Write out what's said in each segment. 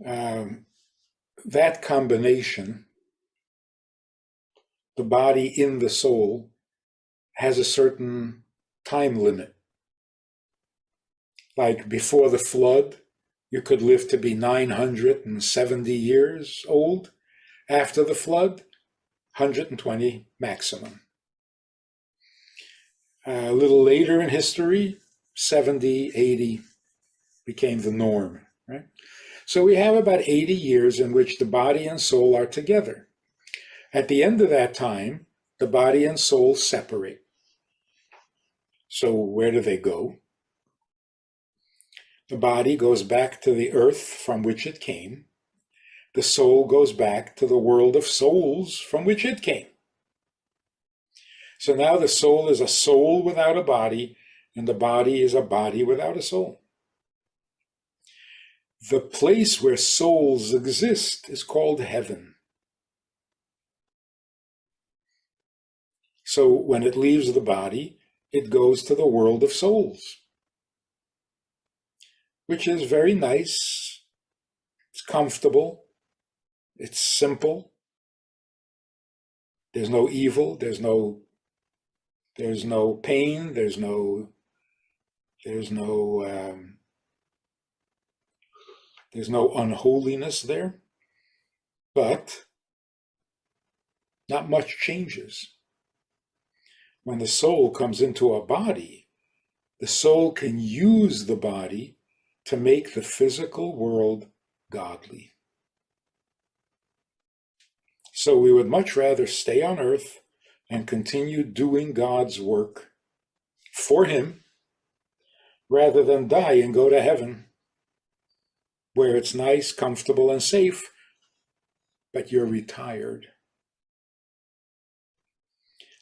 that combination, the body in the soul, has a certain time limit. Like before the flood, you could live to be 970 years old. After the flood, 120 maximum. A little later in history, 70, 80 became the norm, right? So we have about 80 years in which the body and soul are together. At the end of that time, the body and soul separate. So where do they go? The body goes back to the earth from which it came. The soul goes back to the world of souls from which it came. So now the soul is a soul without a body, and the body is a body without a soul. The place where souls exist is called heaven. So when it leaves the body, it goes to the world of souls, which is very nice. It's comfortable. It's simple. There's no evil. There's no pain. There's no unholiness there. But not much changes. When the soul comes into a body, the soul can use the body to make the physical world godly. So we would much rather stay on earth and continue doing God's work for Him rather than die and go to heaven, where it's nice, comfortable, and safe, but you're retired.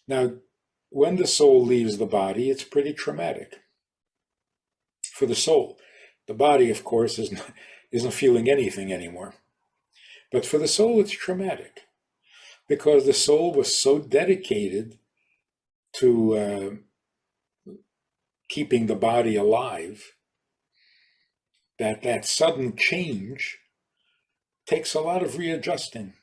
Now, when the soul leaves the body, it's pretty traumatic for the soul. The body, of course, isn't feeling anything anymore. But for the soul, it's traumatic because the soul was so dedicated to keeping the body alive that sudden change takes a lot of readjusting.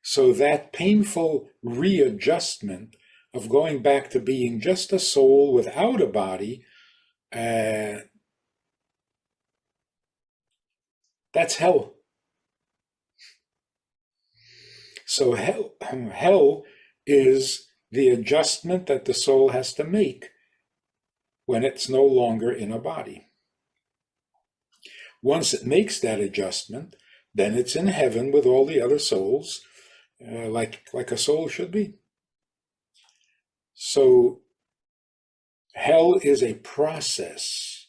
So that painful readjustment of going back to being just a soul without a body, that's hell. So hell is the adjustment that the soul has to make when it's no longer in a body. Once it makes that adjustment, then it's in heaven with all the other souls, like a soul should be. So hell is a process,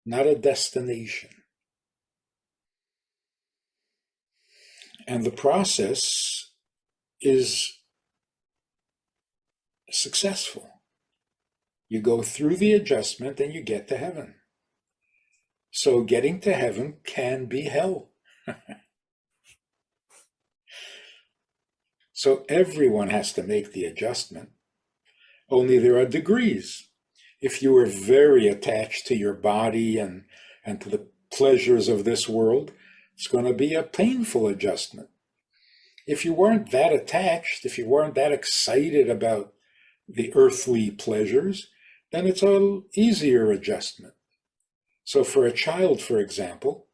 not a destination. And the process is successful. You go through the adjustment and you get to heaven. So getting to heaven can be hell. So everyone has to make the adjustment. Only there are degrees. If you are very attached to your body and to the pleasures of this world, it's going to be a painful adjustment. If you weren't that attached, if you weren't that excited about the earthly pleasures, then it's an easier adjustment. So for a child, for example,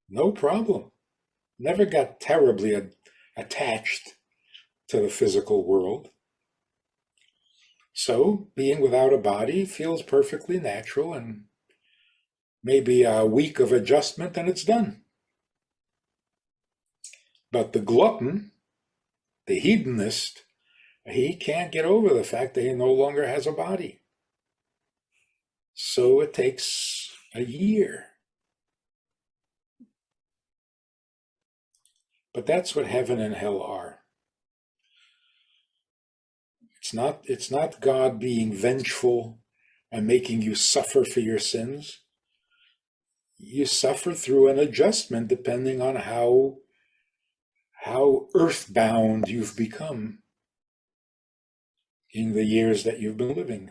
no problem. Never got terribly attached to the physical world. So being without a body feels perfectly natural, and maybe a week of adjustment and it's done. But the glutton, the hedonist, he can't get over the fact that he no longer has a body. So it takes a year. But that's what heaven and hell are. It's not God being vengeful and making you suffer for your sins. You suffer through an adjustment depending on how earthbound you've become in the years that you've been living.